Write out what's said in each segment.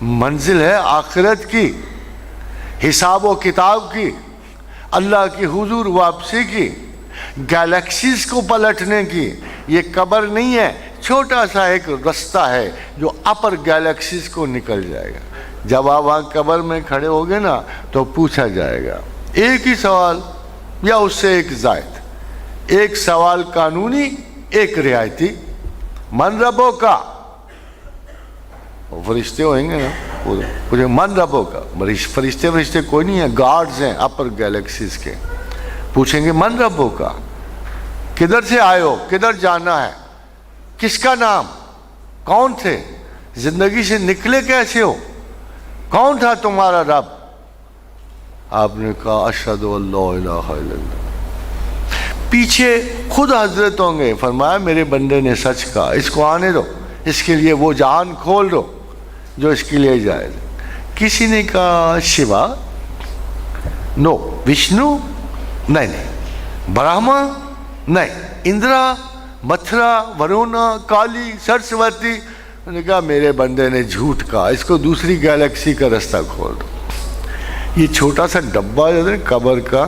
منزل ہے آخرت کی، حساب و کتاب کی، اللہ کی حضور واپسی کی، گیلیکسیز کو پلٹنے کی۔ یہ قبر نہیں ہے، چھوٹا سا ایک رستہ ہے جو اپر گیلیکسیز کو نکل جائے گا۔ جب آپ وہاں قبر میں کھڑے ہوگے نا تو پوچھا جائے گا ایک ہی سوال یا اس سے ایک زائد، ایک سوال قانونی، ایک رعایتی، من ربوں کا، فرشتے ہوئیں گے نا پوچھیں من ربوں کا، فرشتے کوئی نہیں ہے، گارڈز ہیں اپر گیلیکسیز کے، پوچھیں گے من ربوں کا، کدھر سے آئے ہو، کدھر جانا ہے، کس کا نام، کون تھے، زندگی سے نکلے کیسے ہو، کون تھا تمہارا رب؟ آپ نے کہا اشہد ان لا الہ الا اللہ۔ پیچھے خود حضرت ہوں گے، فرمایا میرے بندے نے سچ کہا، اس کو آنے دو، اس کے لیے وہ جہان کھول دو جو اس کے لیے جائز۔ کسی نے کہا شیوا نو، وشنو نہیں، برہما نہیں، اندرا، متھرا، ورونا، کالی، سرسوتی۔ انہوں نے کہا میرے بندے نے جھوٹ کہا، اس کو دوسری گیلیکسی کا رستہ کھول دو۔ یہ چھوٹا سا ڈبہ جو ہے قبر کا،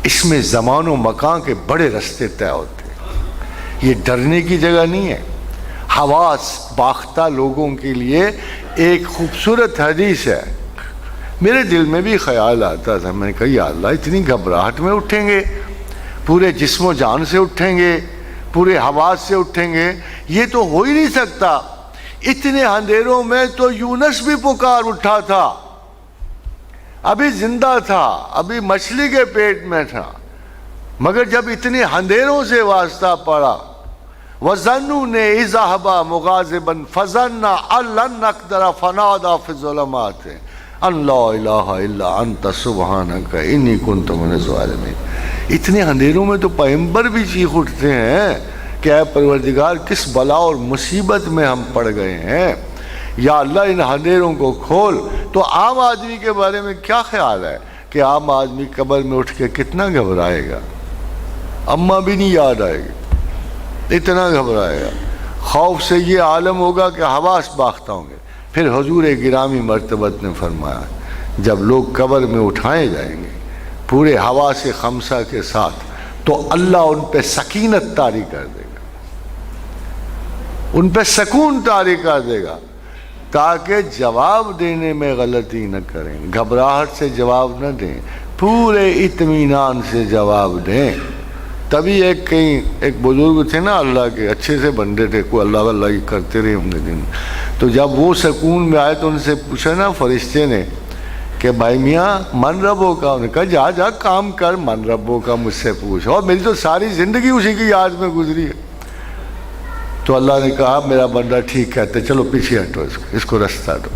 اس میں زمان و مکان کے بڑے رستے طے ہوتے ہیں۔ یہ ڈرنے کی جگہ نہیں ہے، حواس باختہ لوگوں کے لیے ایک خوبصورت حدیث ہے۔ میرے دل میں بھی خیال آتا تھا، میں نے کہا یا اللہ اتنی گھبراہٹ میں اٹھیں گے، پورے جسم و جان سے اٹھیں گے، پورے حواس سے اٹھیں گے، یہ تو ہو ہی نہیں سکتا۔ اتنے اندھیروں میں تو یونس بھی پکار اٹھا تھا، ابھی زندہ تھا، ابھی مچھلی کے پیٹ میں تھا، مگر جب اتنے اندھیروں سے واسطہ پڑا وَظَنُّونِ إِذْ ذَهَبَ مُغَاضِبًا فَظَنَّ أَن لَّن نَّقْدِرَ فَنَادَىٰ فِي الظُّلُمَاتِ أَن لَّا إِلَٰهَ إِلَّا أَنتَ سُبْحَانَكَ إِنِّي كُنتُ مِنَ الظَّالِمِينَ۔ اتنے اندھیروں میں تو پیغمبر بھی چیخ اٹھتے ہیں کہ اے پروردگار کس بلا اور مصیبت میں ہم پڑ گئے ہیں، یا اللہ ان اندھیروں کو کھول۔ تو عام آدمی کے بارے میں کیا خیال ہے کہ عام آدمی قبر میں اٹھ کے کتنا گھبرائے گا، اماں بھی نہیں یاد آئے گی، اتنا گھبرائے گا، خوف سے یہ عالم ہوگا کہ حواس باختہ ہوں گے۔ پھر حضور گرامی مرتبت نے فرمایا جب لوگ قبر میں اٹھائے جائیں گے پورے حواس خمسہ کے ساتھ تو اللہ ان پہ سکینت طاری کر دے گا، ان پہ سکون طاری کر دے گا تاکہ جواب دینے میں غلطی نہ کریں، گھبراہٹ سے جواب نہ دیں، پورے اطمینان سے جواب دیں۔ تبھی ایک بزرگ تھے نا اللہ کے، اچھے سے بندے تھے، کوئی اللہ اللہ کرتے رہے ہوں گے دن، تو جب وہ سکون میں آئے تو ان سے پوچھا نا فرشتے نے کہ بھائی میاں من ربوں کا، انہوں نے کہا جا جا کام کر، من ربوں کا مجھ سے پوچھ، اور میری تو ساری زندگی اسی کی یاد میں گزری ہے۔ تو اللہ نے کہا میرا بندہ ٹھیک کہتے، چلو پیچھے ہٹو، اس کو رستہ دو۔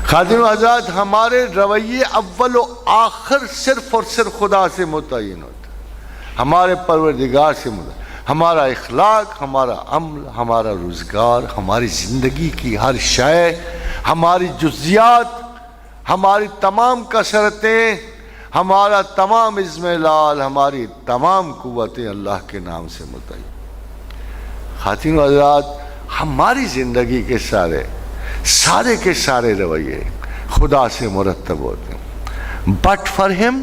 خادم حضرات ہمارے رویے اول و آخر صرف اور صرف خدا سے متعین ہوتا ہے، ہمارے پروردگار سے متعین، ہمارا اخلاق، ہمارا عمل، ہمارا روزگار، ہماری زندگی کی ہر شے، ہماری جزیات، ہماری تمام کثرتیں، ہمارا تمام اضمحلال، ہماری تمام قوتیں اللہ کے نام سے متعین۔ خواتین و حضرات ہماری زندگی کے سارے کے سارے رویے خدا سے مرتب ہوتے ہیں، بٹ فار ہم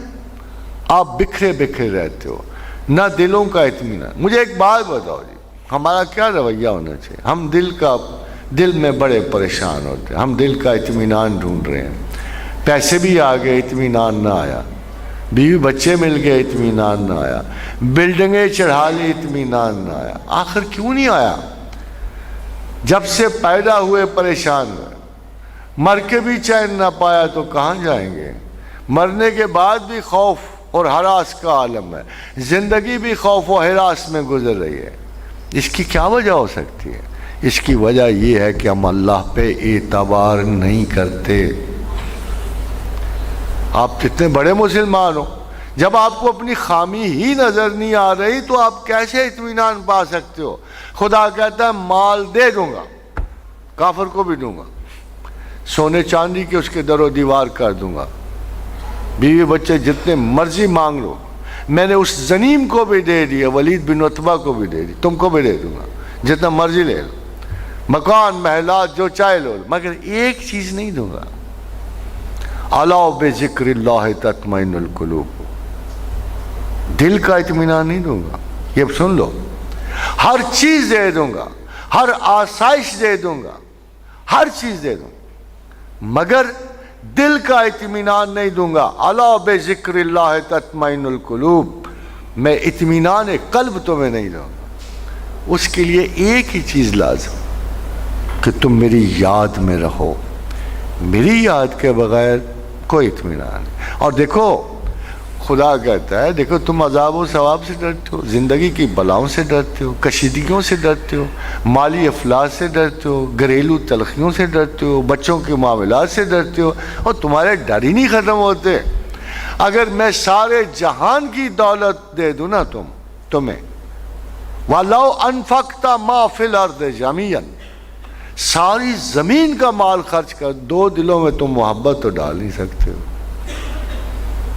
آپ بکھرے بکھرے رہتے ہو، نہ دلوں کا اطمینان۔ مجھے ایک بات بتاؤ جی، ہمارا کیا رویہ ہونا چاہیے؟ ہم دل میں بڑے پریشان ہوتے ہیں، ہم دل کا اطمینان ڈھونڈ رہے ہیں، پیسے بھی آ گئے اطمینان نہ آیا، بیوی بچے مل گئے اطمینان نہ آیا، بلڈنگیں چڑھا لی اطمینان نہ آیا۔ آخر کیوں نہیں آیا؟ جب سے پیدا ہوئے پریشان ہوئے، مر کے بھی چین نہ پایا تو کہاں جائیں گے؟ مرنے کے بعد بھی خوف اور ہراس کا عالم ہے، زندگی بھی خوف و ہراس میں گزر رہی ہے۔ اس کی کیا وجہ ہو سکتی ہے؟ اس کی وجہ یہ ہے کہ ہم اللہ پہ اعتبار نہیں کرتے۔ آپ کتنے بڑے مسلمان ہو، جب آپ کو اپنی خامی ہی نظر نہیں آ رہی تو آپ کیسے اطمینان پا سکتے ہو؟ خدا کہتا ہے مال دے دوں گا، کافر کو بھی دوں گا، سونے چاندی کے اس کے در و دیوار کر دوں گا، بیوی بچے جتنے مرضی مانگ لو، میں نے اس زنیم کو بھی دے دیا، ولید بن عتبہ کو بھی دے دی، تم کو بھی دے دوں گا، جتنا مرضی لے لو۔ مکان محلات جو چاہے لو، مگر ایک چیز نہیں دوں گا، الا بذکر اللہ تطمئن القلوب، دل کا اطمینان نہیں دوں گا۔ یہ سن لو، ہر چیز دے دوں گا، ہر آسائش دے دوں گا، ہر چیز دے دوں گا، مگر دل کا اطمینان نہیں دوں گا۔ الا بذکر اللہ تطمئن القلوب، میں اطمینان قلب تمہیں نہیں دوں گا۔ اس کے لیے ایک ہی چیز لازم کہ تم میری یاد میں رہو، میری یاد کے بغیر کوئی اطمینان نہیں۔ اور دیکھو خدا کہتا ہے، دیکھو تم عذاب و ثواب سے ڈرتے ہو، زندگی کی بلاؤں سے ڈرتے ہو، کشیدگیوں سے ڈرتے ہو، مالی افلاس سے ڈرتے ہو، گھریلو تلخیوں سے ڈرتے ہو، بچوں کے معاملات سے ڈرتے ہو، اور تمہارے ڈر ہی نہیں ختم ہوتے۔ اگر میں سارے جہان کی دولت دے دوں نا تمہیں، وَلَوْ أَنفَقْتَ مَا فِي الْأَرْضِ جَمِيعًا، ساری زمین کا مال خرچ کر، دو دلوں میں تم محبت تو ڈال نہیں سکتے ہو،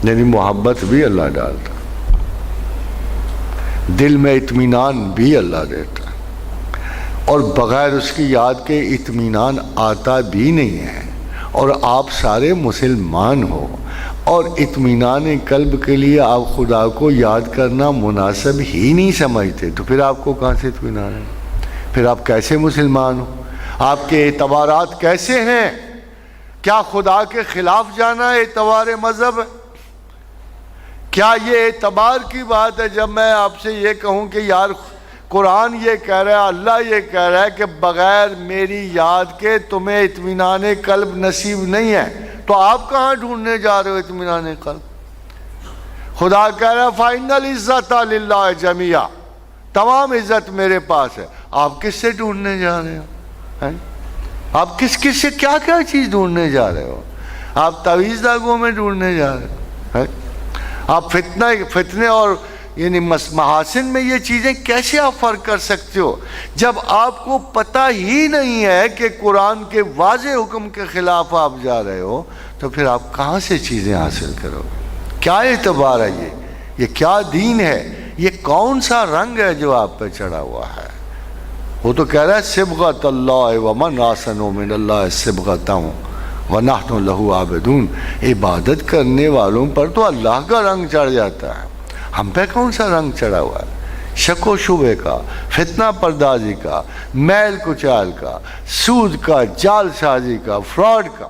یعنی محبت بھی اللہ ڈالتا، دل میں اطمینان بھی اللہ دیتا، اور بغیر اس کی یاد کے اطمینان آتا بھی نہیں ہے۔ اور آپ سارے مسلمان ہو، اور اطمینان قلب کے لیے آپ خدا کو یاد کرنا مناسب ہی نہیں سمجھتے، تو پھر آپ کو کہاں سے اطمینان ہے؟ پھر آپ کیسے مسلمان ہو؟ آپ کے اعتبارات کیسے ہیں؟ کیا خدا کے خلاف جانا اعتبار مذہب ہے؟ کیا یہ اعتبار کی بات ہے جب میں آپ سے یہ کہوں کہ یار قرآن یہ کہہ رہا ہے، اللہ یہ کہہ رہا ہے کہ بغیر میری یاد کے تمہیں اطمینان قلب نصیب نہیں ہے، تو آپ کہاں ڈھونڈنے جا رہے ہو اطمینان قلب؟ خدا کہہ رہا ہے فَإِنَّ الْعِزَّةَ لِلَّهِ جَمِيعًا، تمام عزت میرے پاس ہے۔ آپ کس سے ڈھونڈنے جا رہے ہو؟ آپ کس سے کیا چیز ڈھونڈنے جا رہے ہو؟ آپ تعویذ داغوں میں ڈھونڈنے جا رہے ہو؟ آپ فتنے اور یعنی محاسن میں یہ چیزیں کیسے آپ فرق کر سکتے ہو جب آپ کو پتہ ہی نہیں ہے کہ قرآن کے واضح حکم کے خلاف آپ جا رہے ہو؟ تو پھر آپ کہاں سے چیزیں حاصل کرو گے؟ کیا اعتبار ہے یہ کیا دین ہے؟ یہ کون سا رنگ ہے جو آپ پہ چڑھا ہوا ہے؟ وہ تو کہہ رہا ہے صبغۃ اللہ ومن احسن من اللہ صبغۃ وَنَحْنُ لَهُ عَابِدُونَ، عبادت کرنے والوں پر تو اللہ کا رنگ چڑھ جاتا ہے، ہم پہ کون سا رنگ چڑھا ہوا ہے؟ شک و شبہ کا، فتنہ پردازی کا، میل کچال کا، سود کا، جال سازی کا، فراڈ کا۔